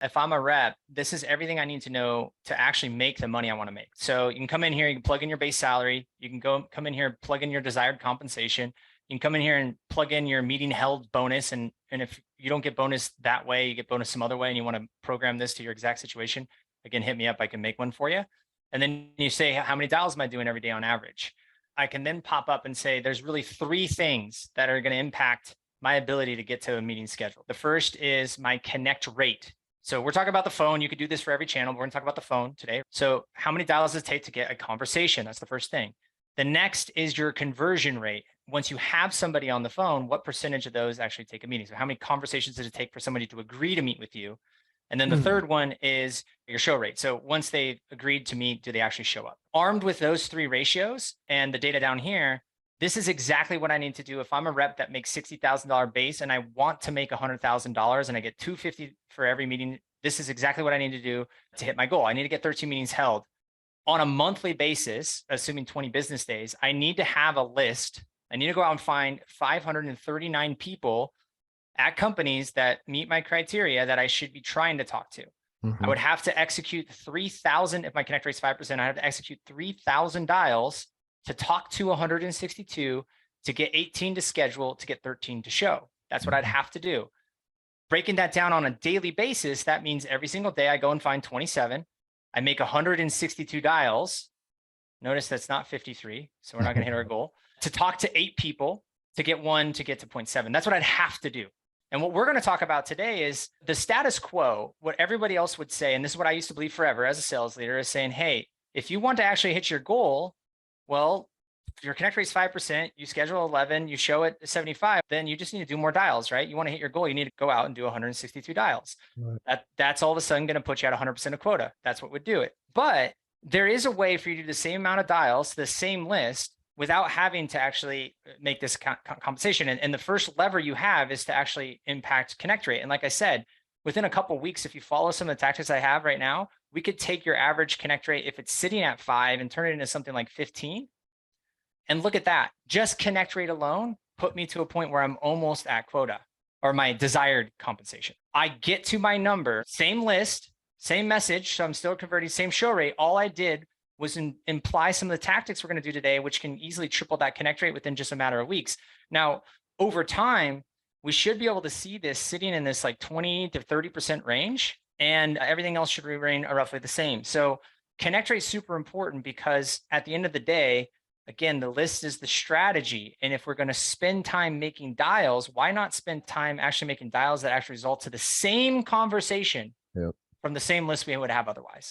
If I'm a rep, this is everything I need to know to actually make the money I want to make. So you can come in here, you can plug in your base salary. You can come in here, plug in your desired compensation. You can come in here and plug in your meeting held bonus. And if you don't get bonus that way, you get bonus some other way, and you want to program this to your exact situation, again, hit me up. I can make one for you. And then you say, how many dials am I doing every day on average? I can then pop up and say, there's really three things that are going to impact my ability to get to a meeting schedule. The first is my connect rate. So we're talking about the phone. You could do this for every channel. But we're going to talk about the phone today. So how many dials does it take to get a conversation? That's the first thing. The next is your conversion rate. Once you have somebody on the phone, what percentage of those actually take a meeting? So how many conversations does it take for somebody to agree to meet with you? And then the third one is your show rate. So once they've agreed to meet, do they actually show up? Armed with those three ratios and the data down here, this is exactly what I need to do. If I'm a rep that makes $60,000 base and I want to make $100,000 and I get $250 for every meeting, this is exactly what I need to do to hit my goal. I need to get 13 meetings held on a monthly basis, assuming 20 business days. I need to have a list. I need to go out and find 539 people at companies that meet my criteria that I should be trying to talk to. I would have to execute 3,000. If my connect rate is 5%, I have to execute 3,000 dials to talk to 162, to get 18 to schedule, to get 13 to show. That's what I'd have to do. Breaking that down on a daily basis, that means every single day I go and find 27. I make 162 dials. Notice that's not 53. So we're not going to hit our goal. To talk to 8 people, to get 1, to get to 0.7. That's what I'd have to do. And what we're going to talk about today is the status quo, what everybody else would say. And this is what I used to believe forever as a sales leader, is saying, hey, if you want to actually hit your goal, well, if your connect rate is 5%, you schedule 11, you show it 75, then you just need to do more dials, right? You want to hit your goal, you need to go out and do 162 dials. Right. That's all of a sudden going to put you at 100% of quota. That's what would do it. But there is a way for you to do the same amount of dials, the same list, without having to actually make this compensation. And the first lever you have is to actually impact connect rate. And like I said, within a couple of weeks, if you follow some of the tactics I have right now, we could take your average connect rate, if it's sitting at 5, and turn it into something like 15. And look at that. Just connect rate alone put me to a point where I'm almost at quota, or my desired compensation. I get to my number, same list, same message. So I'm still converting, same show rate. All I did was imply some of the tactics we're going to do today, which can easily triple that connect rate within just a matter of weeks. Now, over time, we should be able to see this sitting in this like 20 to 30% range, and everything else should remain roughly the same. So connect rate is super important, because at the end of the day, again, the list is the strategy. And if we're going to spend time making dials, why not spend time actually making dials that actually result to the same conversation from the same list we would have otherwise?